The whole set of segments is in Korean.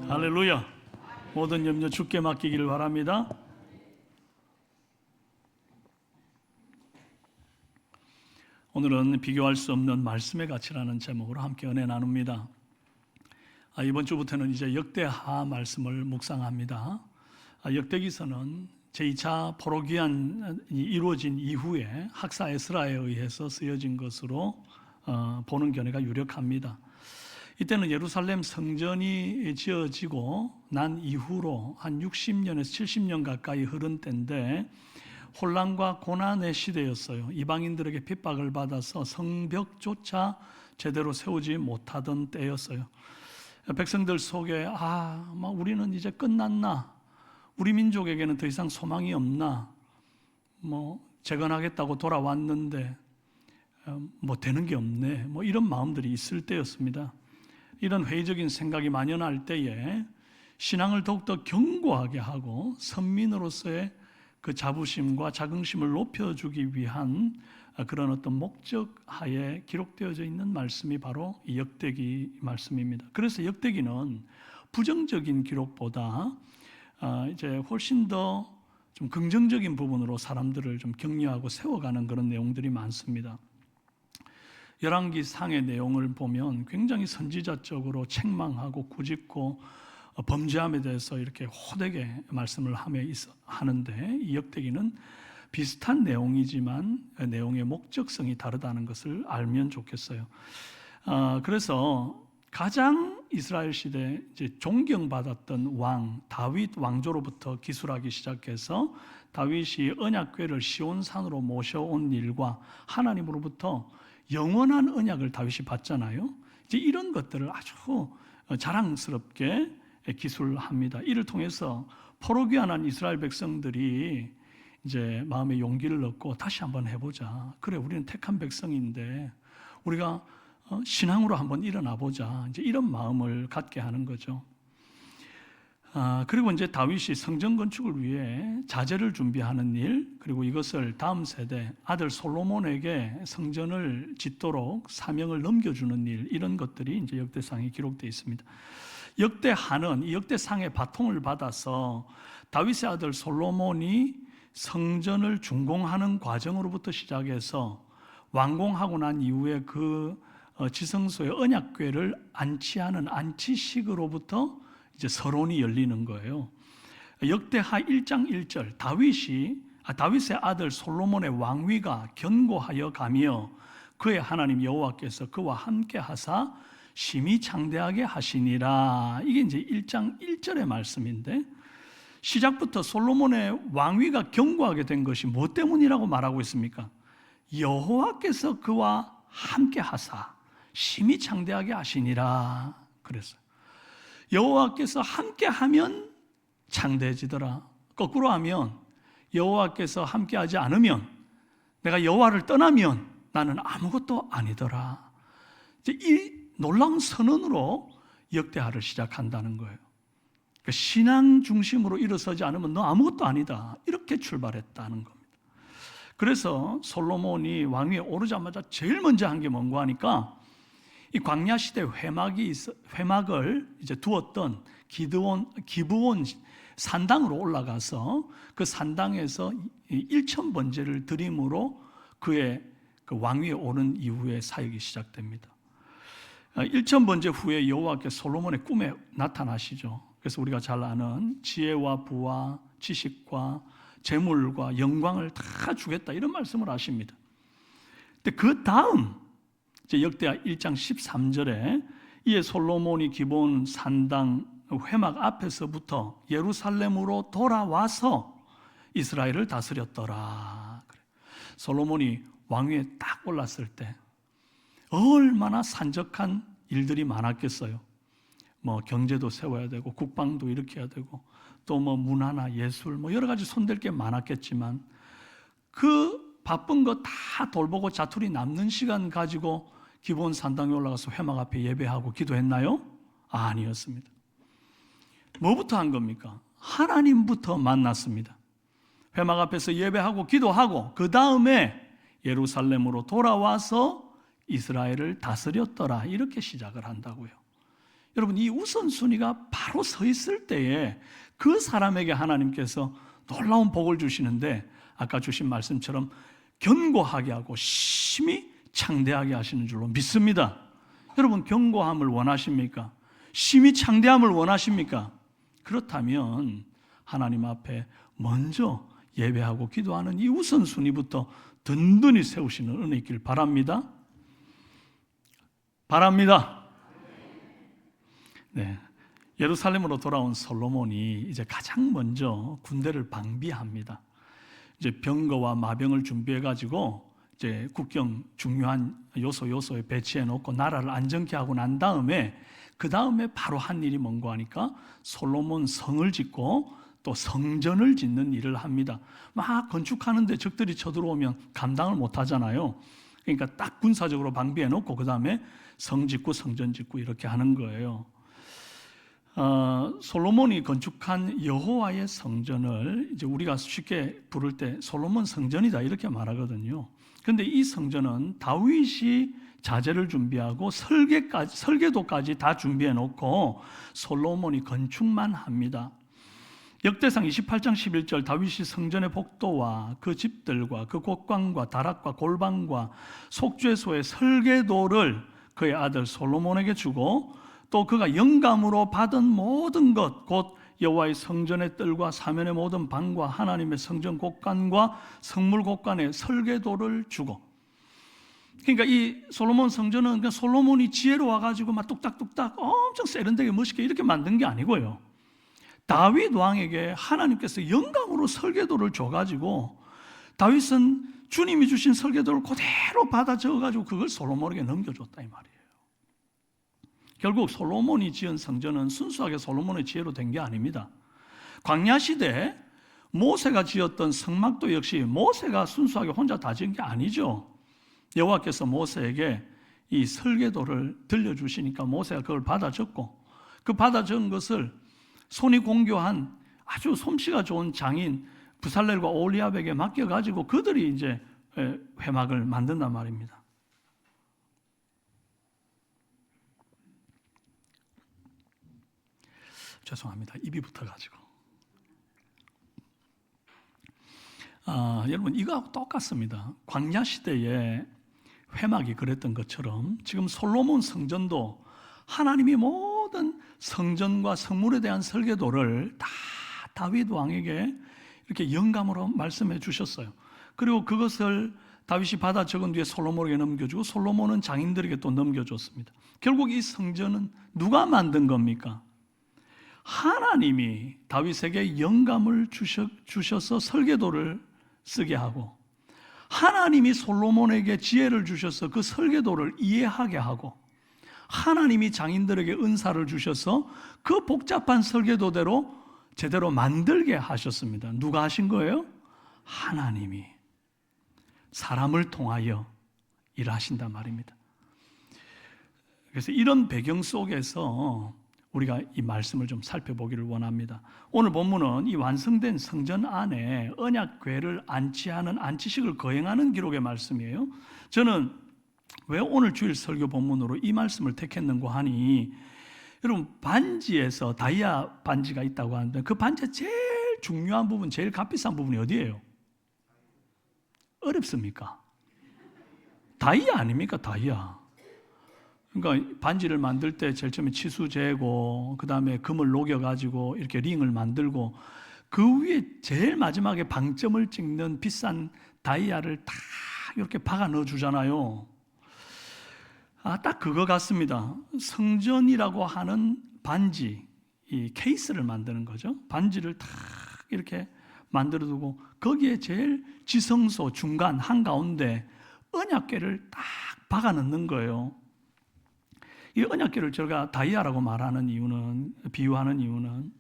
할렐루야. 모든 염려 주께 맡기기를 바랍니다. 오늘은 비교할 수 없는 말씀의 가치라는 제목으로 함께 은혜 나눕니다. 이번 주부터는 이제 역대하 말씀을 묵상합니다. 역대기서는 제2차 포로기한이 이루어진 이후에 학사 에스라에 의해서 쓰여진 것으로 보는 견해가 유력합니다. 이때는 예루살렘 성전이 지어지고 난 이후로 한 60년에서 70년 가까이 흐른 때인데 혼란과 고난의 시대였어요. 이방인들에게 핍박을 받아서 성벽조차 제대로 세우지 못하던 때였어요. 백성들 속에 우리는 이제 끝났나? 우리 민족에게는 더 이상 소망이 없나? 재건하겠다고 돌아왔는데 되는 게 없네. 이런 마음들이 있을 때였습니다. 이런 회의적인 생각이 만연할 때에 신앙을 더욱더 견고하게 하고 선민으로서의 그 자부심과 자긍심을 높여주기 위한 그런 어떤 목적 하에 기록되어져 있는 말씀이 바로 이 역대기 말씀입니다. 그래서 역대기는 부정적인 기록보다 이제 훨씬 더 좀 긍정적인 부분으로 사람들을 좀 격려하고 세워가는 그런 내용들이 많습니다. 열왕기 상의 내용을 보면 굉장히 선지자적으로 책망하고 꾸짖고 범죄함에 대해서 이렇게 호되게 말씀을 하는데 이 역대기는 비슷한 내용이지만 내용의 목적성이 다르다는 것을 알면 좋겠어요. 그래서 가장 이스라엘 시대 이제 존경받았던 왕 다윗 왕조로부터 기술하기 시작해서 다윗이 언약궤를 시온산으로 모셔온 일과 하나님으로부터 영원한 언약을 다윗이 받잖아요. 이제 이런 것들을 아주 자랑스럽게 기술합니다. 이를 통해서 포로귀환한 이스라엘 백성들이 이제 마음에 용기를 얻고 다시 한번 해보자. 그래, 우리는 택한 백성인데 우리가 신앙으로 한번 일어나 보자. 이제 이런 마음을 갖게 하는 거죠. 그리고 이제 다윗이 성전 건축을 위해 자재를 준비하는 일, 그리고 이것을 다음 세대 아들 솔로몬에게 성전을 짓도록 사명을 넘겨주는 일, 이런 것들이 이제 역대상에 기록되어 있습니다. 역대하는 이 역대상의 바통을 받아서 다윗의 아들 솔로몬이 성전을 준공하는 과정으로부터 시작해서 완공하고 난 이후에 그 지성소의 언약궤를 안치하는 안치식으로부터 이제 서론이 열리는 거예요. 역대하 1장 1절 다윗의 아들 솔로몬의 왕위가 견고하여 가며 그의 하나님 여호와께서 그와 함께 하사 심히 창대하게 하시니라. 이게 이제 1장 1절의 말씀인데 시작부터 솔로몬의 왕위가 견고하게 된 것이 뭐 때문이라고 말하고 있습니까? 여호와께서 그와 함께 하사 심히 창대하게 하시니라 그랬어요. 여호와께서 함께하면 창대해지더라. 거꾸로 하면 여호와께서 함께하지 않으면, 내가 여호와를 떠나면 나는 아무것도 아니더라. 이제 이 놀라운 선언으로 역대하를 시작한다는 거예요. 그러니까 신앙 중심으로 일어서지 않으면 너 아무것도 아니다. 이렇게 출발했다는 겁니다. 그래서 솔로몬이 왕위에 오르자마자 제일 먼저 한 게 뭔가 하니까 이 광야 시대 회막을 이제 두었던 기브온 산당으로 올라가서 그 산당에서 1,000번제를 드림으로 그의 그 왕위에 오른 이후에 사역이 시작됩니다. 1,000번제 후에 여호와께 솔로몬의 꿈에 나타나시죠. 그래서 우리가 잘 아는 지혜와 부와 지식과 재물과 영광을 다 주겠다 이런 말씀을 하십니다. 근데 그 다음 이제 역대하 1장 13절에 이에 솔로몬이 기브온 산당 회막 앞에서부터 예루살렘으로 돌아와서 이스라엘을 다스렸더라. 솔로몬이 왕위에 딱 올랐을 때 얼마나 산적한 일들이 많았겠어요. 경제도 세워야 되고 국방도 일으켜야 되고 또 문화나 예술 여러 가지 손댈 게 많았겠지만 그 바쁜 거 다 돌보고 자투리 남는 시간 가지고 기브온 산당에 올라가서 회막 앞에 예배하고 기도했나요? 아니었습니다. 뭐부터 한 겁니까? 하나님부터 만났습니다. 회막 앞에서 예배하고 기도하고 그 다음에 예루살렘으로 돌아와서 이스라엘을 다스렸더라. 이렇게 시작을 한다고요. 여러분, 이 우선순위가 바로 서 있을 때에 그 사람에게 하나님께서 놀라운 복을 주시는데, 아까 주신 말씀처럼 견고하게 하고 심히 창대하게 하시는 줄로 믿습니다. 여러분, 견고함을 원하십니까? 심히 창대함을 원하십니까? 그렇다면 하나님 앞에 먼저 예배하고 기도하는 이 우선순위부터 든든히 세우시는 은혜 있길 바랍니다. 네. 예루살렘으로 돌아온 솔로몬이 이제 가장 먼저 군대를 방비합니다. 이제 병거와 마병을 준비해 가지고 이제 국경 중요한 요소에 배치해 놓고 나라를 안정케 하고 난 다음에, 그 다음에 바로 한 일이 뭔가 하니까 솔로몬 성을 짓고 또 성전을 짓는 일을 합니다. 막 건축하는데 적들이 쳐들어오면 감당을 못 하잖아요. 그러니까 딱 군사적으로 방비해 놓고 그 다음에 성 짓고 성전 짓고 이렇게 하는 거예요. 솔로몬이 건축한 여호와의 성전을 이제 우리가 쉽게 부를 때 솔로몬 성전이다 이렇게 말하거든요. 그런데 이 성전은 다윗이 자재를 준비하고 설계도까지 다 준비해 놓고 솔로몬이 건축만 합니다. 역대상 28장 11절, 다윗이 성전의 복도와 그 집들과 그 곳간과 다락과 골방과 속죄소의 설계도를 그의 아들 솔로몬에게 주고, 또 그가 영감으로 받은 모든 것, 곧 여호와의 성전의 뜰과 사면의 모든 방과 하나님의 성전 곳간과 성물 곳간의 설계도를 주고. 그러니까 이 솔로몬 성전은 그냥 솔로몬이 지혜로 와가지고 막 뚝딱뚝딱 엄청 세련되게 멋있게 이렇게 만든 게 아니고요, 다윗 왕에게 하나님께서 영감으로 설계도를 줘가지고 다윗은 주님이 주신 설계도를 그대로 받아 적어가지고 그걸 솔로몬에게 넘겨줬다 이 말이에요. 결국 솔로몬이 지은 성전은 순수하게 솔로몬의 지혜로 된 게 아닙니다. 광야 시대 모세가 지었던 성막도 역시 모세가 순수하게 혼자 다 지은 게 아니죠. 여호와께서 모세에게 이 설계도를 들려주시니까 모세가 그걸 받아 적고, 그 받아 적은 것을 손이 공교한 아주 솜씨가 좋은 장인 부살렐과 오홀리압에게 맡겨가지고 그들이 이제 회막을 만든단 말입니다. 죄송합니다. 입이 붙어가지고. 여러분, 이거하고 똑같습니다. 광야 시대에 회막이 그랬던 것처럼 지금 솔로몬 성전도 하나님이 모든 성전과 성물에 대한 설계도를 다 다윗 왕에게 이렇게 영감으로 말씀해 주셨어요. 그리고 그것을 다윗이 받아 적은 뒤에 솔로몬에게 넘겨주고 솔로몬은 장인들에게 또 넘겨줬습니다. 결국 이 성전은 누가 만든 겁니까? 하나님이 다윗에게 영감을 주셔서 설계도를 쓰게 하고, 하나님이 솔로몬에게 지혜를 주셔서 그 설계도를 이해하게 하고, 하나님이 장인들에게 은사를 주셔서 그 복잡한 설계도대로 제대로 만들게 하셨습니다. 누가 하신 거예요? 하나님이 사람을 통하여 일하신단 말입니다. 그래서 이런 배경 속에서 우리가 이 말씀을 좀 살펴보기를 원합니다. 오늘 본문은 이 완성된 성전 안에 언약궤를 안치하는 안치식을 거행하는 기록의 말씀이에요. 저는 왜 오늘 주일 설교 본문으로 이 말씀을 택했는고 하니, 여러분, 반지에서 다이아 반지가 있다고 하는데 그 반지의 제일 중요한 부분, 제일 값비싼 부분이 어디예요? 어렵습니까? 다이아 아닙니까? 다이아. 그러니까 반지를 만들 때 제일 처음에 치수 재고, 그 다음에 금을 녹여가지고 이렇게 링을 만들고, 그 위에 제일 마지막에 방점을 찍는 비싼 다이아를 딱 이렇게 박아 넣어 주잖아요. 딱 그거 같습니다. 성전이라고 하는 반지, 이 케이스를 만드는 거죠. 반지를 딱 이렇게 만들어 두고 거기에 제일 지성소 중간 한가운데 언약궤를 딱 박아 넣는 거예요. 이 언약궤를 제가 다이아라고 말하는 이유는, 비유하는 이유는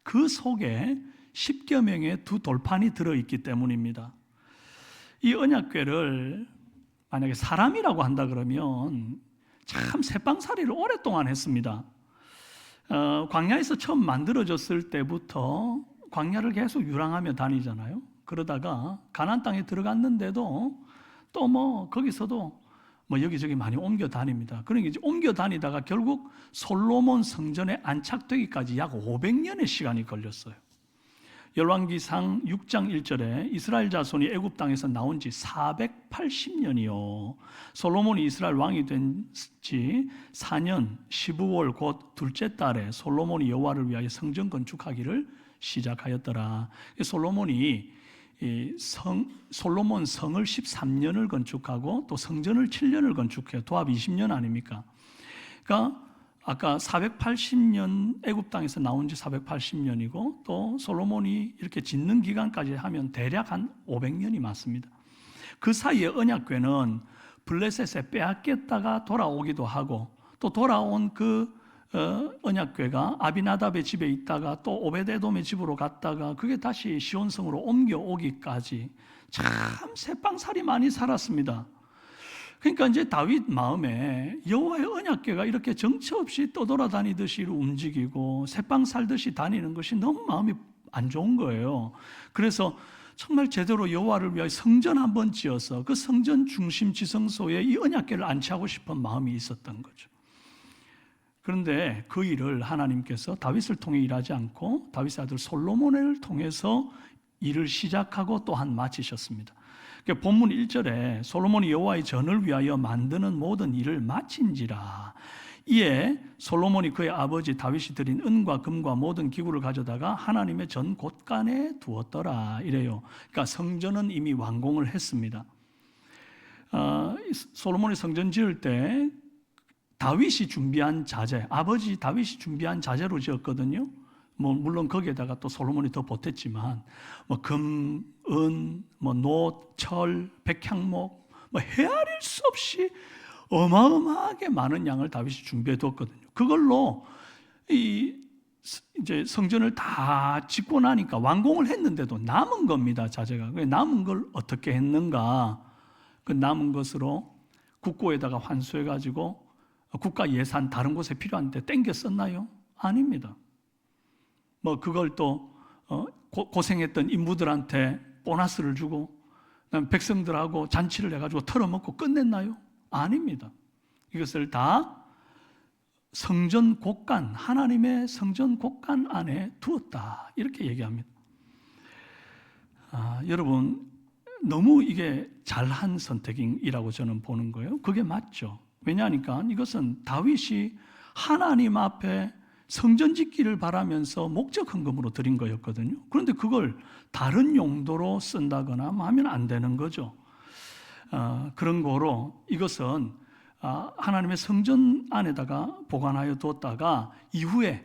그 속에 10여 명의 두 돌판이 들어있기 때문입니다. 이 언약궤를 만약에 사람이라고 한다 그러면 참 새빵살이를 오랫동안 했습니다. 광야에서 처음 만들어졌을 때부터 광야를 계속 유랑하며 다니잖아요. 그러다가 가나안 땅에 들어갔는데도 또 뭐 거기서도 뭐 여기저기 많이 옮겨 다닙니다. 그러니까 이제 옮겨 다니다가 결국 솔로몬 성전에 안착되기까지 약 500년의 시간이 걸렸어요. 열왕기상 6장 1절에 이스라엘 자손이 애굽 땅에서 나온 지 480년이요. 솔로몬이 이스라엘 왕이 된 지 4년 15월 곧 둘째 달에 솔로몬이 여호와를 위하여 성전 건축하기를 시작하였더라. 솔로몬이 솔로몬 성을 13년을 건축하고 또 성전을 7년을 건축해요. 도합 20년 아닙니까? 그러니까 아까 480년 애굽 땅에서 나온 지 480년이고 또 솔로몬이 이렇게 짓는 기간까지 하면 대략 한 500년이 맞습니다. 그 사이에 언약궤는 블레셋에 빼앗겼다가 돌아오기도 하고 또 돌아온 그 언약궤가 아비나답의 집에 있다가 또 오베데돔의 집으로 갔다가 그게 다시 시온성으로 옮겨오기까지 참 새빵살이 많이 살았습니다. 그러니까 이제 다윗 마음에 여호와의 언약궤가 이렇게 정처 없이 떠돌아다니듯이 움직이고 새빵 살듯이 다니는 것이 너무 마음이 안 좋은 거예요. 그래서 정말 제대로 여호와를 위하여 성전 한번 지어서 그 성전 중심 지성소에 이 언약궤를 안치하고 싶은 마음이 있었던 거죠. 그런데 그 일을 하나님께서 다윗을 통해 일하지 않고 다윗의 아들 솔로몬을 통해서 일을 시작하고 또한 마치셨습니다. 본문 1절에 솔로몬이 여호와의 전을 위하여 만드는 모든 일을 마친지라. 이에 솔로몬이 그의 아버지 다윗이 드린 은과 금과 모든 기구를 가져다가 하나님의 전 곳간에 두었더라 이래요. 그러니까 성전은 이미 완공을 했습니다. 솔로몬이 성전 지을 때 다윗이 준비한 자재, 아버지 다윗이 준비한 자재로 지었거든요. 물론 거기에다가 또 솔로몬이 더 보탰지만 금, 은, 노, 철, 백향목 헤아릴 수 없이 어마어마하게 많은 양을 다윗이 준비해 뒀거든요. 그걸로 이제 성전을 다 짓고 나니까 완공을 했는데도 남은 겁니다, 자재가. 남은 걸 어떻게 했는가? 그 남은 것으로 국고에다가 환수해 가지고 국가 예산 다른 곳에 필요한데 땡겨 썼나요? 아닙니다. 그걸 또 고생했던 인부들한테 보너스를 주고 그다음에 백성들하고 잔치를 해가지고 털어먹고 끝냈나요? 아닙니다. 이것을 다 성전 곳간, 하나님의 성전 곳간 안에 두었다 이렇게 얘기합니다. 여러분 너무 이게 잘한 선택이라고 저는 보는 거예요. 그게 맞죠. 왜냐하니까 이것은 다윗이 하나님 앞에 성전 짓기를 바라면서 목적 헌금으로 드린 거였거든요. 그런데 그걸 다른 용도로 쓴다거나 하면 안 되는 거죠. 그런 거로 이것은 하나님의 성전 안에다가 보관하여 두었다가 이후에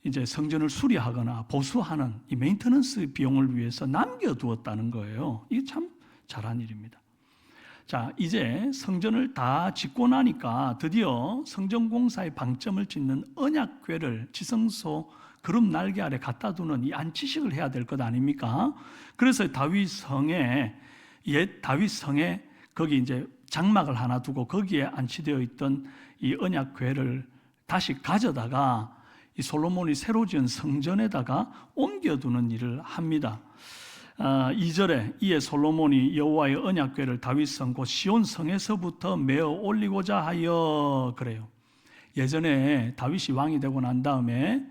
이제 성전을 수리하거나 보수하는 이 메인터넌스 비용을 위해서 남겨두었다는 거예요. 이게 참 잘한 일입니다. 자, 이제 성전을 다 짓고 나니까 드디어 성전 공사의 방점을 짓는 언약궤를 지성소 그룹 날개 아래 갖다 두는 이 안치식을 해야 될 것 아닙니까? 그래서 다윗성에 거기 이제 장막을 하나 두고 거기에 안치되어 있던 이 언약궤를 다시 가져다가 이 솔로몬이 새로 지은 성전에다가 옮겨두는 일을 합니다. 2절에 이에 솔로몬이 여호와의 언약궤를 다윗성 곧 시온성에서부터 메어 올리고자 하여 그래요. 예전에 다윗이 왕이 되고 난 다음에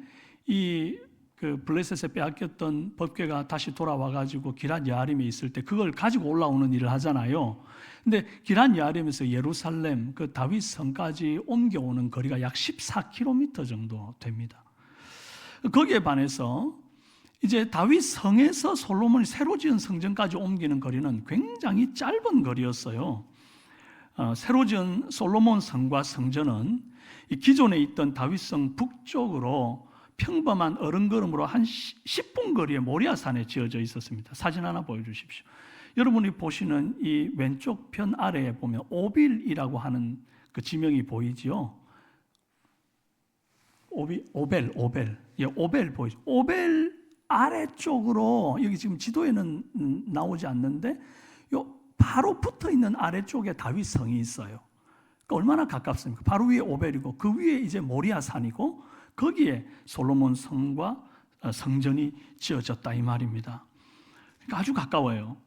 그 블레셋에 빼앗겼던 법궤가 다시 돌아와 가지고 기럇 여아림에 있을 때 그걸 가지고 올라오는 일을 하잖아요. 근데 기럇 여아림에서 예루살렘 그 다윗성까지 옮겨오는 거리가 약 14km 정도 됩니다. 거기에 반해서 이제 다윗 성에서 솔로몬이 새로 지은 성전까지 옮기는 거리는 굉장히 짧은 거리였어요. 새로 지은 솔로몬 성과 성전은 이 기존에 있던 다윗성 북쪽으로 평범한 어른걸음으로 한 10분 거리의 모리아산에 지어져 있었습니다. 사진 하나 보여주십시오. 여러분이 보시는 이 왼쪽 편 아래에 보면 오빌이라고 하는 그 지명이 보이지요. 오벨. 예, 오벨 보이죠. 오벨 아래쪽으로 여기 지금 지도에는 나오지 않는데 요 바로 붙어 있는 아래쪽에 다윗성이 있어요. 그러니까 얼마나 가깝습니까? 바로 위에 오벨이고 그 위에 이제 모리아산이고 거기에 솔로몬 성과 성전이 지어졌다 이 말입니다. 그러니까 아주 가까워요.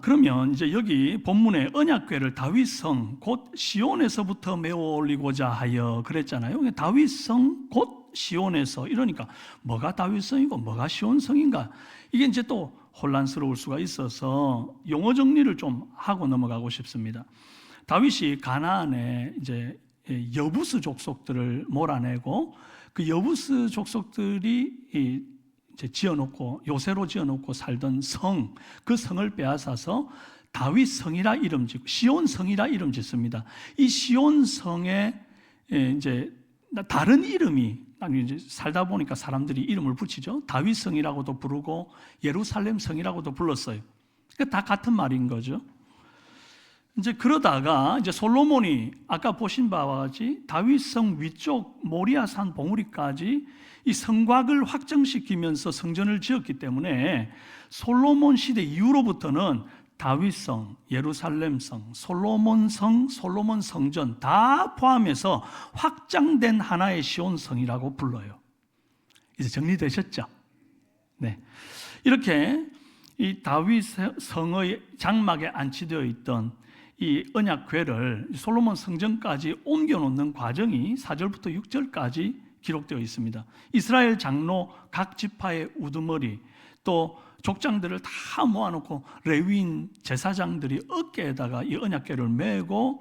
그러면 이제 여기 본문에 언약궤를 다윗성 곧 시온에서부터 메어 올리고자 하여 그랬잖아요. 다윗성 곧 시온에서 이러니까 뭐가 다윗성이고 뭐가 시온성인가? 이게 이제 또 혼란스러울 수가 있어서 용어 정리를 좀 하고 넘어가고 싶습니다. 다윗이 가나안에 이제 여부스 족속들을 몰아내고 그 여부스 족속들이 이제 지어놓고 요새로 지어놓고 살던 성, 그 성을 빼앗아서 다윗 성이라 이름 짓고 시온 성이라 이름 짓습니다. 이 시온 성에 이제 다른 이름이 이제 살다 보니까 사람들이 이름을 붙이죠. 다윗 성이라고도 부르고 예루살렘 성이라고도 불렀어요. 다 같은 말인 거죠. 이제 그러다가 이제 솔로몬이 아까 보신 바와 같이 다윗성 위쪽 모리아산 봉우리까지 이 성곽을 확정시키면서 성전을 지었기 때문에 솔로몬 시대 이후로부터는 다윗성, 예루살렘성, 솔로몬성, 솔로몬 성전 다 포함해서 확장된 하나의 시온성이라고 불러요. 이제 정리되셨죠? 네. 이렇게 이 다윗 성의 장막에 안치되어 있던 이 언약궤를 솔로몬 성전까지 옮겨놓는 과정이 4절부터 6절까지 기록되어 있습니다. 이스라엘 장로 각 지파의 우두머리 또 족장들을 다 모아놓고 레위인 제사장들이 어깨에다가 이 언약궤를 메고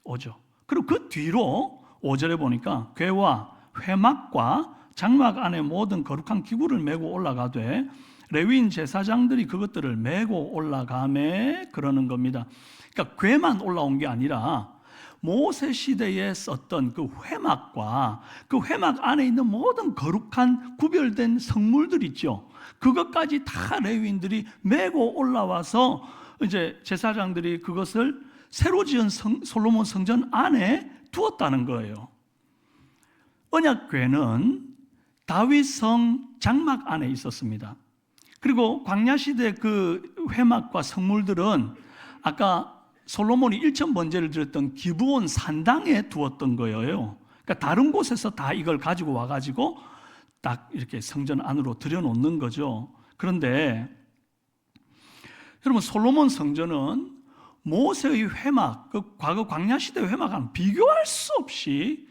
오죠. 그리고 그 뒤로 5절에 보니까 궤와 회막과 장막 안에 모든 거룩한 기구를 메고 올라가되 레위인 제사장들이 그것들을 메고 올라가매 그러는 겁니다. 그러니까 궤만 올라온 게 아니라 모세 시대에 썼던 그 회막과 그 회막 안에 있는 모든 거룩한 구별된 성물들 있죠. 그것까지 다 레위인들이 메고 올라와서 이제 제사장들이 그것을 새로 지은 솔로몬 성전 안에 두었다는 거예요. 언약궤는 다윗성 장막 안에 있었습니다. 그리고 광야 시대 그 회막과 성물들은 아까 솔로몬이 1천 번제를 드렸던 기브온 산당에 두었던 거예요. 그러니까 다른 곳에서 다 이걸 가지고 와가지고 딱 이렇게 성전 안으로 들여놓는 거죠. 그런데 여러분 솔로몬 성전은 모세의 회막, 그 과거 광야 시대 회막과는 비교할 수 없이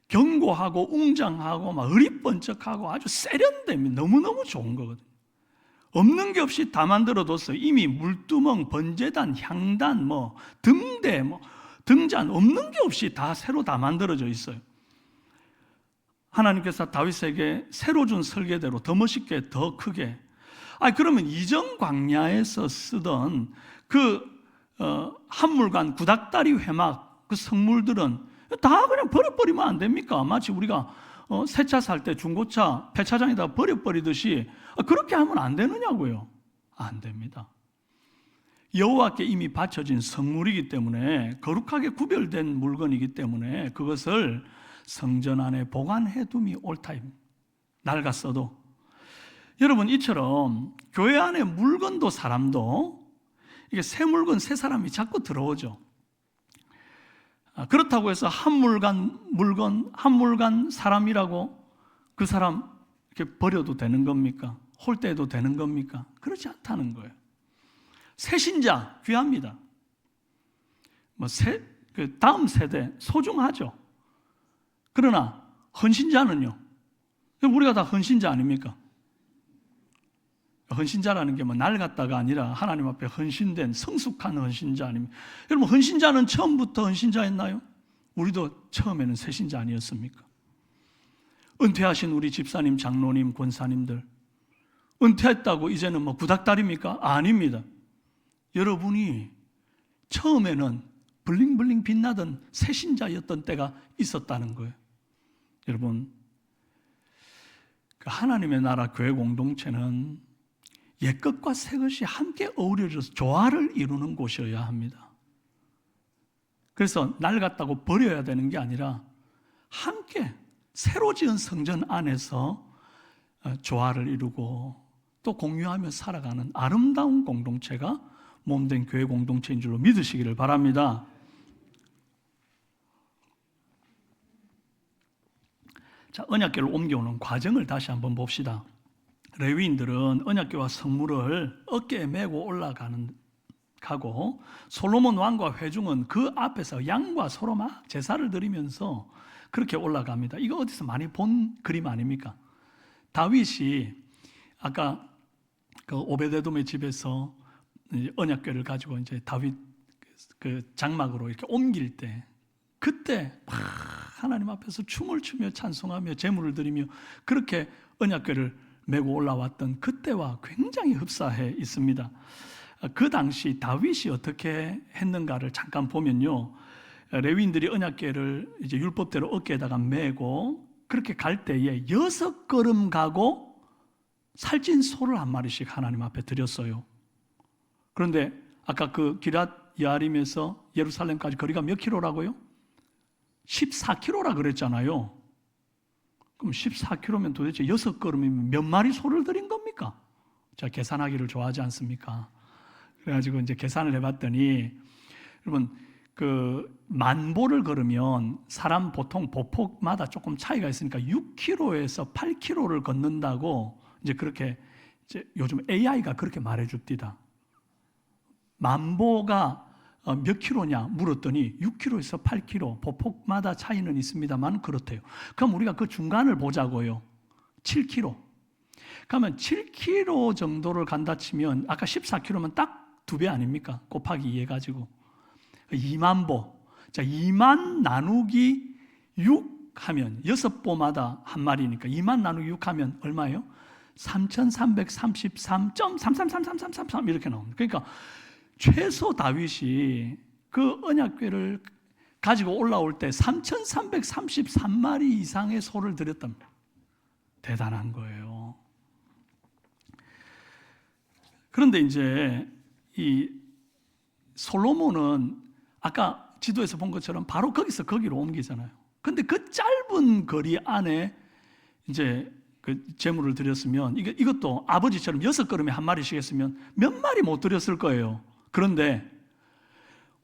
견고하고 웅장하고 막 의리번쩍하고 아주 세련됨이 너무너무 좋은 거거든요. 없는 게 없이 다 만들어뒀어요. 이미 물두멍, 번제단, 향단, 등대, 등잔 없는 게 없이 다 새로 다 만들어져 있어요. 하나님께서 다윗에게 새로 준 설계대로 더 멋있게, 더 크게. 그러면 이전 광야에서 쓰던 그 한물간 구닥다리 회막 그 성물들은 다 그냥 버려버리면 안 됩니까? 마치 우리가 새 차 살 때 중고차 폐차장에다 버려버리듯이 그렇게 하면 안 되느냐고요. 안 됩니다. 여호와께 이미 바쳐진 성물이기 때문에 거룩하게 구별된 물건이기 때문에 그것을 성전 안에 보관해 둠이 옳다입니다. 낡았어도. 여러분 이처럼 교회 안에 물건도 사람도 이게 새 물건 새 사람이 자꾸 들어오죠. 그렇다고 해서 한물간 물건, 한물간 사람이라고 그 사람 이렇게 버려도 되는 겁니까? 홀대도 되는 겁니까? 그렇지 않다는 거예요. 새신자 귀합니다. 그 다음 세대 소중하죠. 그러나 헌신자는요. 우리가 다 헌신자 아닙니까? 헌신자라는 게 낡았다가 아니라 하나님 앞에 헌신된 성숙한 헌신자 아닙니까? 여러분 헌신자는 처음부터 헌신자였나요? 우리도 처음에는 새신자 아니었습니까? 은퇴하신 우리 집사님, 장로님, 권사님들 은퇴했다고 이제는 구닥다리입니까? 아닙니다. 여러분이 처음에는 블링블링 빛나던 새신자였던 때가 있었다는 거예요. 여러분 그 하나님의 나라 교회 공동체는 옛것과 새것이 함께 어우러져서 조화를 이루는 곳이어야 합니다. 그래서 낡았다고 버려야 되는 게 아니라 함께 새로 지은 성전 안에서 조화를 이루고 또 공유하며 살아가는 아름다운 공동체가 몸된 교회 공동체인 줄로 믿으시기를 바랍니다. 자, 언약궤를 옮겨오는 과정을 다시 한번 봅시다. 레위인들은 언약궤와 성물을 어깨에 메고 가고 솔로몬 왕과 회중은 그 앞에서 양과 소로 막 제사를 드리면서 그렇게 올라갑니다. 이거 어디서 많이 본 그림 아닙니까? 다윗이 아까 그 오베데돔의 집에서 언약궤를 가지고 이제 다윗 그 장막으로 이렇게 옮길 때, 그때 막 하나님 앞에서 춤을 추며 찬송하며 제물을 드리며 그렇게 언약궤를 메고 올라왔던 그때와 굉장히 흡사해 있습니다. 그 당시 다윗이 어떻게 했는가를 잠깐 보면요, 레위인들이 언약궤를 이제 율법대로 어깨에다가 메고 그렇게 갈 때에 6걸음 가고 살찐 소를 한 마리씩 하나님 앞에 드렸어요. 그런데 아까 그 기럇 여아림에서 예루살렘까지 거리가 몇 킬로라고요? 14킬로라 그랬잖아요. 그럼 14킬로면 도대체 6걸음이면 몇 마리 소를 드린 겁니까? 제가 계산하기를 좋아하지 않습니까? 그래가지고 이제 계산을 해봤더니, 여러분, 그 만보를 걸으면 사람 보통 보폭마다 조금 차이가 있으니까 6km에서 8km를 걷는다고 이제 그렇게 이제 요즘 AI가 그렇게 말해줍디다. 만보가 몇 킬로냐 물었더니 6km에서 8km, 보폭마다 차이는 있습니다만 그렇대요. 그럼 우리가 그 중간을 보자고요. 7km. 그러면 7km 정도를 간다 치면 아까 14km면 딱 2배 아닙니까? 곱하기 2 해가지고 2만보. 자, 2만 나누기 6 하면 6보마다 한 마리니까 2만 나누기 6 하면 얼마예요? 3333.333333 이렇게 나옵니다. 그러니까 최소 다윗이 그 언약궤를 가지고 올라올 때 3333마리 이상의 소를 드렸답니다. 대단한 거예요. 그런데 이제 이 솔로몬은 아까 지도에서 본 것처럼 바로 거기서 거기로 옮기잖아요. 근데 그 짧은 거리 안에 이제 그 제물을 드렸으면 이것도 아버지처럼 6걸음에 한 마리씩 했으면 몇 마리 못 드렸을 거예요. 그런데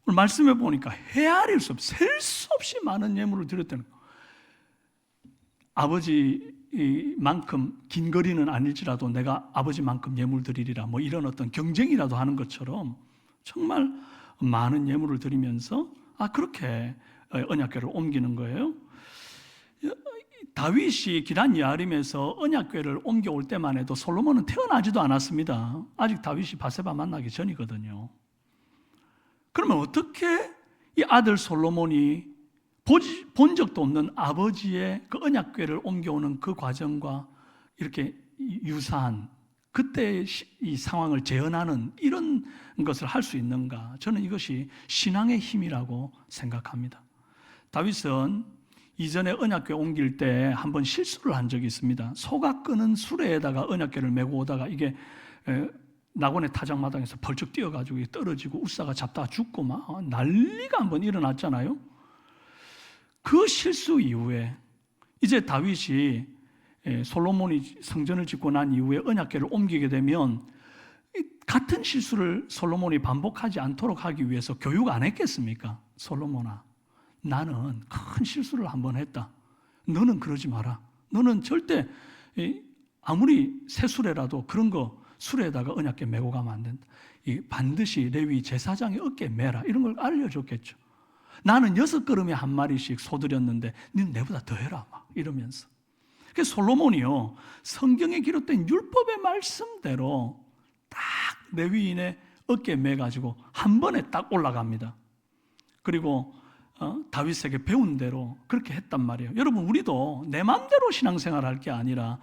오늘 말씀해 보니까 헤아릴 수 없이, 셀 수 없이 많은 예물을 드렸다는 거예요. 아버지만큼 긴 거리는 아닐지라도 내가 아버지만큼 예물 드리리라, 뭐 이런 어떤 경쟁이라도 하는 것처럼 정말 많은 예물을 드리면서 그렇게 언약궤를 옮기는 거예요. 다윗이 기럇 여아림에서 언약궤를 옮겨올 때만 해도 솔로몬은 태어나지도 않았습니다. 아직 다윗이 바세바 만나기 전이거든요. 그러면 어떻게 이 아들 솔로몬이 본 적도 없는 아버지의 그 언약궤를 옮겨오는 그 과정과 이렇게 유사한 그때의 이 상황을 재현하는 이런 것을 할 수 있는가? 저는 이것이 신앙의 힘이라고 생각합니다. 다윗은 이전에 언약궤 옮길 때 한번 실수를 한 적이 있습니다. 소가 끄는 수레에다가 언약궤를 메고 오다가 이게 낙원의 타작마당에서 벌쩍 뛰어가지고 떨어지고 우사가 잡다가 죽고 막 난리가 한번 일어났잖아요. 그 실수 이후에 이제 다윗이 솔로몬이 성전을 짓고 난 이후에 언약궤를 옮기게 되면 같은 실수를 솔로몬이 반복하지 않도록 하기 위해서 교육 안 했겠습니까? 솔로몬아, 나는 큰 실수를 한번 했다. 너는 그러지 마라. 너는 절대 아무리 새 수레라도 그런 거 수레에다가 언약궤 메고 가면 안 된다. 반드시 레위 제사장의 어깨에 메라. 이런 걸 알려줬겠죠. 나는 6걸음에 한 마리씩 소 드렸는데 너는 내보다 더 해라. 막 이러면서. 그래서 솔로몬이요, 성경에 기록된 율법의 말씀대로 딱 레위인의 어깨에 메가지고 한 번에 딱 올라갑니다. 그리고 다윗에게 배운 대로 그렇게 했단 말이에요. 여러분, 우리도 내 마음대로 신앙생활할 게 아니라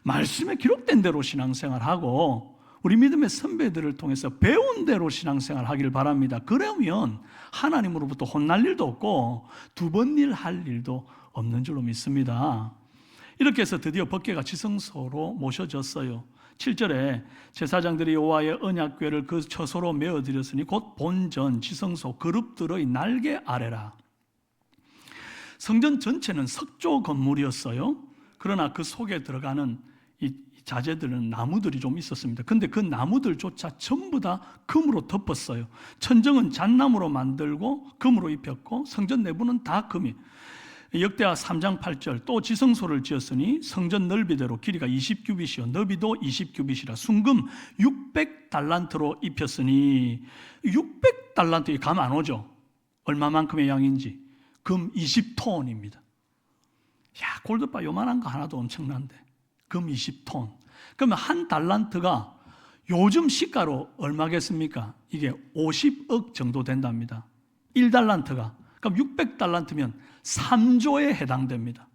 말씀에 기록된 대로 신앙생활하고 우리 믿음의 선배들을 통해서 배운 대로 신앙생활하기를 바랍니다. 그러면 하나님으로부터 혼날 일도 없고 두 번 일 할 일도 없는 줄로 믿습니다. 이렇게 해서 드디어 법궤가 지성소로 모셔졌어요. 7절에 제사장들이 여호와의 언약궤를 그 처소로 메어드렸으니 곧 본전 지성소 그룹들의 날개 아래라. 성전 전체는 석조 건물이었어요. 그러나 그 속에 들어가는 이 자재들은 나무들이 좀 있었습니다. 근데 그 나무들조차 전부 다 금으로 덮었어요. 천정은 잣나무로 만들고 금으로 입혔고 성전 내부는 다 금이. 역대하 3장 8절 또 지성소를 지었으니 성전 넓이대로 길이가 20규빗이요 너비도 20규빗이라 순금 600달란트로 입혔으니 600달란트 감 안 오죠? 얼마만큼의 양인지 금 20톤입니다. 야, 골드바 요만한 거 하나도 엄청난데 금 20톤. 그러면 한 달란트가 요즘 시가로 얼마겠습니까? 이게 50억 정도 된답니다. 1달란트가. 그럼 600달란트면 3조에 해당됩니다.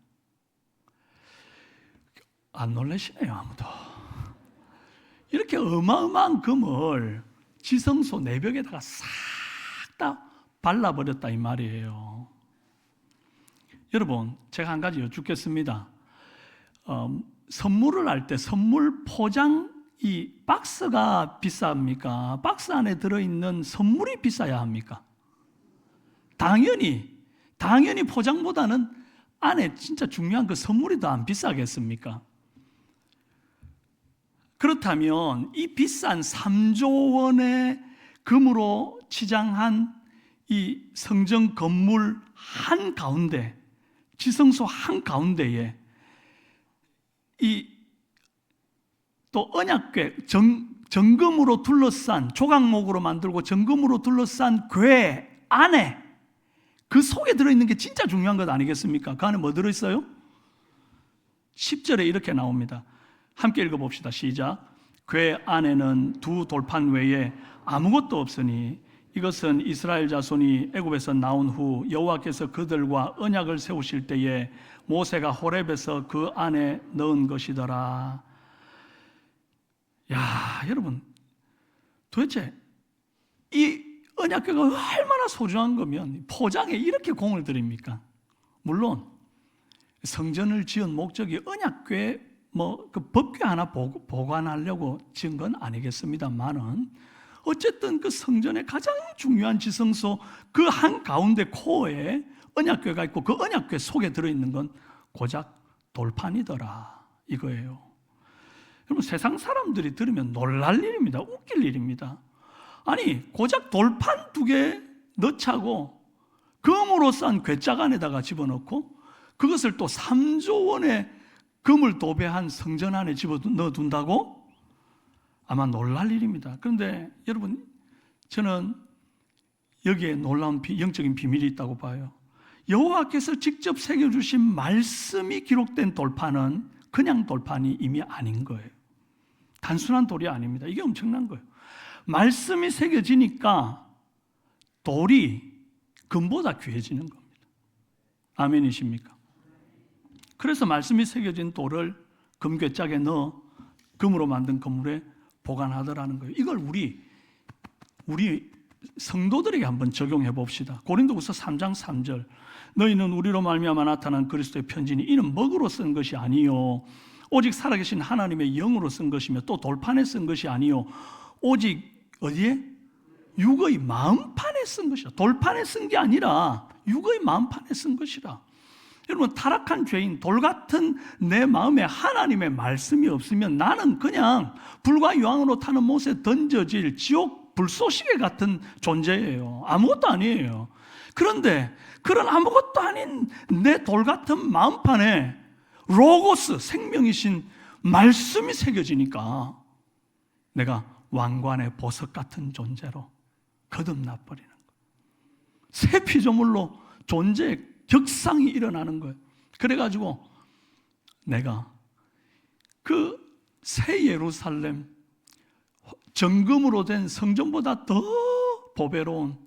안 놀라시네요, 아무도. 이렇게 어마어마한 금을 지성소 내벽에다가 싹 다 발라버렸다 이 말이에요. 여러분, 제가 한 가지 여쭙겠습니다. 선물을 할 때 선물 포장 이 박스가 비쌉니까? 박스 안에 들어있는 선물이 비싸야 합니까? 당연히 포장보다는 안에 진짜 중요한 그 선물이 더 안 비싸겠습니까? 그렇다면 이 비싼 3조 원의 금으로 치장한 이 성전 건물 한가운데, 지성소 한가운데에 이 또 언약궤, 정금으로 둘러싼, 조각목으로 만들고 정금으로 둘러싼 궤 안에 그 속에 들어있는 게 진짜 중요한 것 아니겠습니까? 그 안에 뭐 들어있어요? 10절에 이렇게 나옵니다. 함께 읽어봅시다. 시작. 궤 안에는 두 돌판 외에 아무것도 없으니 이것은 이스라엘 자손이 애굽에서 나온 후 여호와께서 그들과 언약을 세우실 때에 모세가 호렙에서 그 안에 넣은 것이더라. 야, 여러분, 도대체 이 언약궤가 얼마나 소중한 거면 포장에 이렇게 공을 들입니까? 물론 성전을 지은 목적이 언약궤 그 법궤 하나 보관하려고 지은 건 아니겠습니다만은 어쨌든 그 성전의 가장 중요한 지성소 그 한가운데 코어에 언약궤가 있고 그 언약궤 속에 들어있는 건 고작 돌판이더라 이거예요. 여러분, 세상 사람들이 들으면 놀랄 일입니다. 웃길 일입니다. 아니, 고작 돌판 2개 넣자고 금으로 싼 궤짝 안에다가 집어넣고 그것을 또 3조 원의 금을 도배한 성전 안에 집어넣어둔다고? 아마 놀랄 일입니다. 그런데 여러분, 저는 여기에 놀라운 영적인 비밀이 있다고 봐요. 여호와께서 직접 새겨주신 말씀이 기록된 돌판은 그냥 돌판이 이미 아닌 거예요. 단순한 돌이 아닙니다. 이게 엄청난 거예요. 말씀이 새겨지니까 돌이 금보다 귀해지는 겁니다. 아멘이십니까? 그래서 말씀이 새겨진 돌을 금궤짝에 넣어 금으로 만든 건물에 보관하더라는 거예요. 이걸 우리 성도들에게 한번 적용해 봅시다. 고린도후서 3장 3절 너희는 우리로 말미암아 나타난 그리스도의 편지니 이는 먹으로 쓴 것이 아니요 오직 살아계신 하나님의 영으로 쓴 것이며 또 돌판에 쓴 것이 아니요 오직 어디에? 육의 마음판에 쓴 것이라. 돌판에 쓴 게 아니라 육의 마음판에 쓴 것이라. 여러분, 타락한 죄인, 돌 같은 내 마음에 하나님의 말씀이 없으면 나는 그냥 불과 유황으로 타는 못에 던져질 지옥 불쏘시개 같은 존재예요. 아무것도 아니에요. 그런데 그런 아무것도 아닌 내 돌 같은 마음판에 로고스, 생명이신 말씀이 새겨지니까 내가 왕관의 보석 같은 존재로 거듭나버리는 거예요. 새 피조물로 존재의 격상이 일어나는 거예요. 그래가지고 내가 그 새 예루살렘, 정금으로 된 성전보다 더 보배로운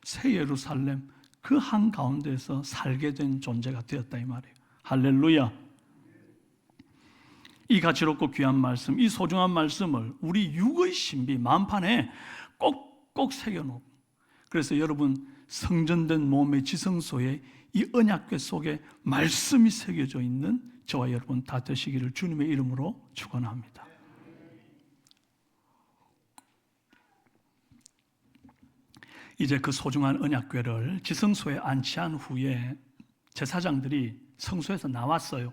새 예루살렘 그 한가운데에서 살게 된 존재가 되었다 이 말이에요. 할렐루야. 이 가치롭고 귀한 말씀, 이 소중한 말씀을 우리 육의 신비 마음판에 꼭꼭 새겨놓고, 그래서 여러분 성전된 몸의 지성소에 이 언약궤 속에 말씀이 새겨져 있는 저와 여러분 다 되시기를 주님의 이름으로 축원합니다. 이제 그 소중한 언약궤를 지성소에 안치한 후에 제사장들이 성소에서 나왔어요.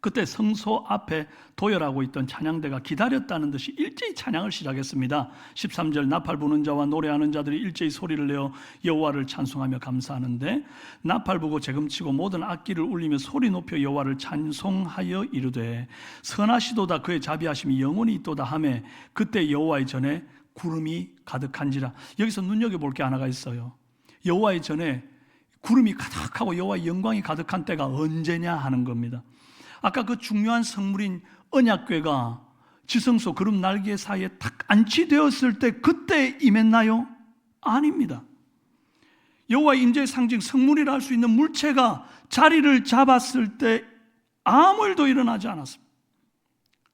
그때 성소 앞에 도열하고 있던 찬양대가 기다렸다는 듯이 일제히 찬양을 시작했습니다. 13절 나팔 부는 자와 노래하는 자들이 일제히 소리를 내어 여호와를 찬송하며 감사하는데 나팔 부고 재금치고 모든 악기를 울리며 소리 높여 여호와를 찬송하여 이르되 선하시도다 그의 자비하심이 영원히 있도다 하매 그때 여호와의 전에 구름이 가득한지라. 여기서 눈여겨볼 게 하나가 있어요. 여호와의 전에 구름이 가득하고 여호와의 영광이 가득한 때가 언제냐 하는 겁니다. 아까 그 중요한 성물인 언약궤가 지성소 그룹 날개 사이에 탁 안치되었을 때 그때 임했나요? 아닙니다. 여호와의 임재의 상징 성물이라 할 수 있는 물체가 자리를 잡았을 때 아무 일도 일어나지 않았습니다.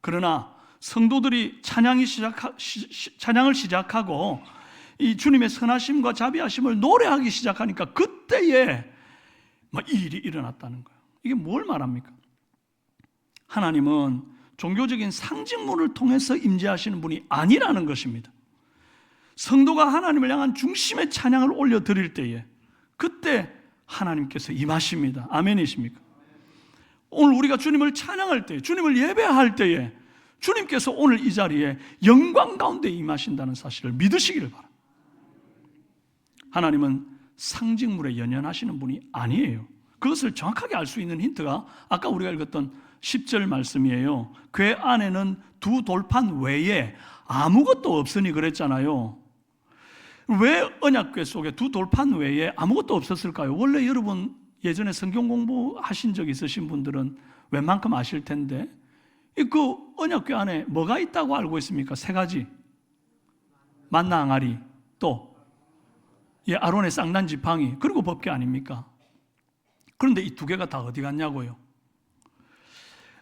그러나 성도들이 찬양을 시작하고 이 주님의 선하심과 자비하심을 노래하기 시작하니까 그때에 이 일이 일어났다는 거예요. 이게 뭘 말합니까? 하나님은 종교적인 상징물을 통해서 임재하시는 분이 아니라는 것입니다. 성도가 하나님을 향한 중심의 찬양을 올려드릴 때에 그때 하나님께서 임하십니다. 아멘이십니까? 오늘 우리가 주님을 찬양할 때, 주님을 예배할 때에 주님께서 오늘 이 자리에 영광 가운데 임하신다는 사실을 믿으시기를 바랍니다. 하나님은 상징물에 연연하시는 분이 아니에요. 그것을 정확하게 알 수 있는 힌트가 아까 우리가 읽었던 10절 말씀이에요. 궤 안에는 두 돌판 외에 아무것도 없으니 그랬잖아요. 왜 언약궤 속에 두 돌판 외에 아무것도 없었을까요? 원래 여러분 예전에 성경 공부하신 적 있으신 분들은 웬만큼 아실 텐데 그 언약궤 안에 뭐가 있다고 알고 있습니까? 세 가지. 만나 항아리, 또 아론의 쌍난 지팡이, 그리고 법궤 아닙니까? 그런데 이 두 개가 다 어디 갔냐고요?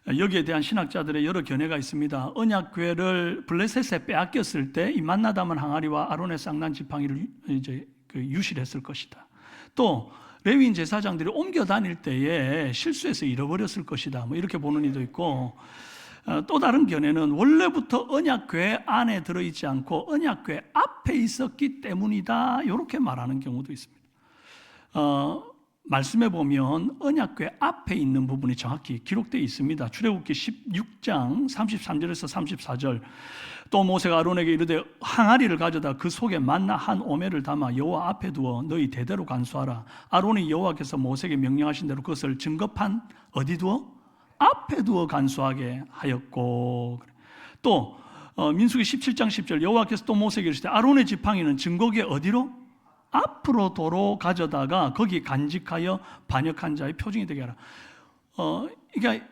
여기에 대한 신학자들의 여러 견해가 있습니다. 언약궤를 블레셋에 빼앗겼을 때 이 만나 담은 항아리와 아론의 쌍난 지팡이를 이제 유실했을 것이다. 또 레위인 제사장들이 옮겨 다닐 때에 실수해서 잃어버렸을 것이다. 이렇게 보는 이도 있고, 또 다른 견해는 원래부터 언약궤 안에 들어있지 않고 언약궤 앞에 있었기 때문이다. 이렇게 말하는 경우도 있습니다. 말씀해 보면 언약궤 앞에 있는 부분이 정확히 기록되어 있습니다. 출애굽기 16장 33절에서 34절. 또 모세가 아론에게 이르되 항아리를 가져다 그 속에 만나 한 오멜을 담아 여호와 앞에 두어 너희 대대로 간수하라. 아론이 여호와께서 모세에게 명령하신 대로 그것을 증거판 어디 두어? 앞에 두어 간수하게 하였고. 또 민수기 17장 10절 여호와께서 또 모세에게 이르시되 아론의 지팡이는 증거궤 어디로? 앞으로 도로 가져다가 거기 간직하여 반역한 자의 표징이 되게 하라. 그러니까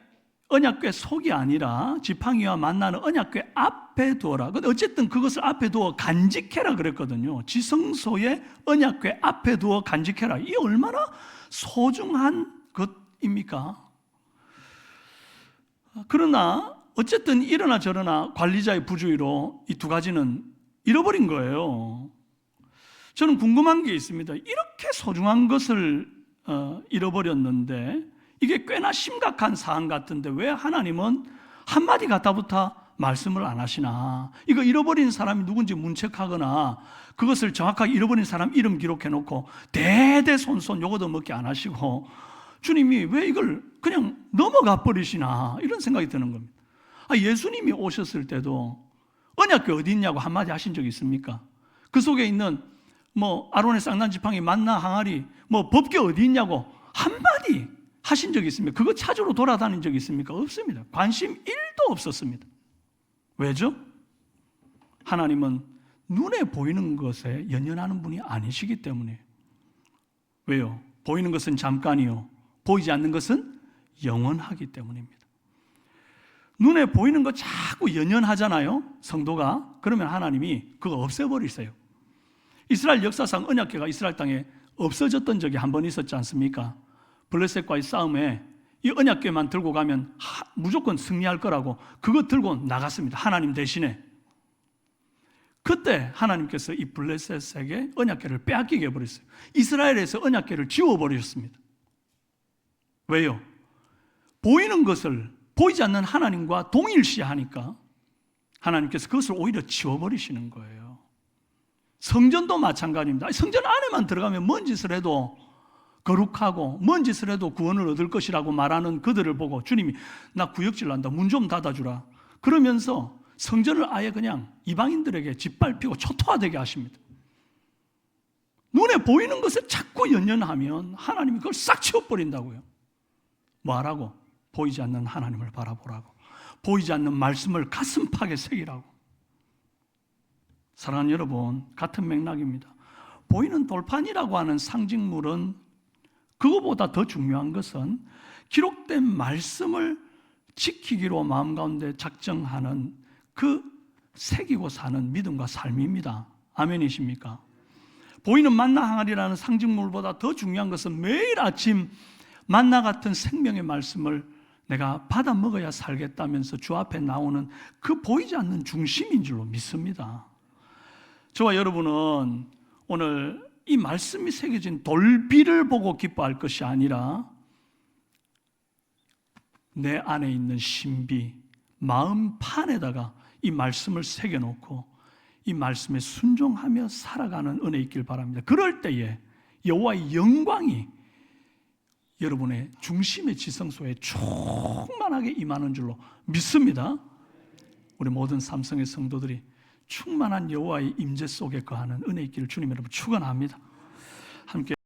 언약궤 속이 아니라 지팡이와 만나는 언약궤 앞에 두어라. 어쨌든 그것을 앞에 두어 간직해라 그랬거든요. 지성소에 언약궤 앞에 두어 간직해라. 이게 얼마나 소중한 것입니까? 그러나 어쨌든 이러나 저러나 관리자의 부주의로 이 두 가지는 잃어버린 거예요. 저는 궁금한 게 있습니다. 이렇게 소중한 것을 잃어버렸는데 이게 꽤나 심각한 사안 같은데 왜 하나님은 한마디 갖다부터 말씀을 안 하시나? 이거 잃어버린 사람이 누군지 문책하거나 그것을 정확하게 잃어버린 사람 이름 기록해놓고 대대손손 요거도 먹게 안 하시고 주님이 왜 이걸 그냥 넘어가 버리시나 이런 생각이 드는 겁니다. 예수님이 오셨을 때도 언약궤 어디 있냐고 한마디 하신 적 있습니까? 그 속에 있는 아론의 쌍난 지팡이, 만나 항아리, 법궤 어디 있냐고 한마디 하신 적이 있습니까? 그거 찾으러 돌아다닌 적이 있습니까? 없습니다. 관심 1도 없었습니다. 왜죠? 하나님은 눈에 보이는 것에 연연하는 분이 아니시기 때문에. 왜요? 보이는 것은 잠깐이요, 보이지 않는 것은 영원하기 때문입니다. 눈에 보이는 거 자꾸 연연하잖아요, 성도가. 그러면 하나님이 그거 없애버리세요. 이스라엘 역사상 언약궤가 이스라엘 땅에 없어졌던 적이 한 번 있었지 않습니까? 블레셋과의 싸움에 이 언약궤만 들고 가면 무조건 승리할 거라고 그거 들고 나갔습니다. 하나님 대신에. 그때 하나님께서 이 블레셋에게 언약궤를 빼앗기게 해버렸어요. 이스라엘에서 언약궤를 지워버리셨습니다. 왜요? 보이는 것을 보이지 않는 하나님과 동일시하니까 하나님께서 그것을 오히려 지워버리시는 거예요. 성전도 마찬가지입니다. 성전 안에만 들어가면 뭔 짓을 해도 거룩하고 뭔 짓을 해도 구원을 얻을 것이라고 말하는 그들을 보고 주님이 나 구역질 난다. 문 좀 닫아주라. 그러면서 성전을 아예 그냥 이방인들에게 짓밟히고 초토화되게 하십니다. 눈에 보이는 것을 자꾸 연연하면 하나님이 그걸 싹 치워버린다고요. 뭐 하라고? 보이지 않는 하나님을 바라보라고. 보이지 않는 말씀을 가슴팍에 새기라고. 사랑하는 여러분, 같은 맥락입니다. 보이는 돌판이라고 하는 상징물은 그거보다 더 중요한 것은 기록된 말씀을 지키기로 마음 가운데 작정하는 그 새기고 사는 믿음과 삶입니다. 아멘이십니까? 보이는 만나 항아리라는 상징물보다 더 중요한 것은 매일 아침 만나 같은 생명의 말씀을 내가 받아 먹어야 살겠다면서 주 앞에 나오는 그 보이지 않는 중심인 줄로 믿습니다. 저와 여러분은 오늘 이 말씀이 새겨진 돌비를 보고 기뻐할 것이 아니라 내 안에 있는 신비, 마음판에다가 이 말씀을 새겨놓고 이 말씀에 순종하며 살아가는 은혜 있길 바랍니다. 그럴 때에 여호와의 영광이 여러분의 중심의 지성소에 충만하게 임하는 줄로 믿습니다. 우리 모든 삼성의 성도들이 충만한 여호와의 임재 속에 거하는 은혜 있기를 주님 여러분 축원합니다. 함께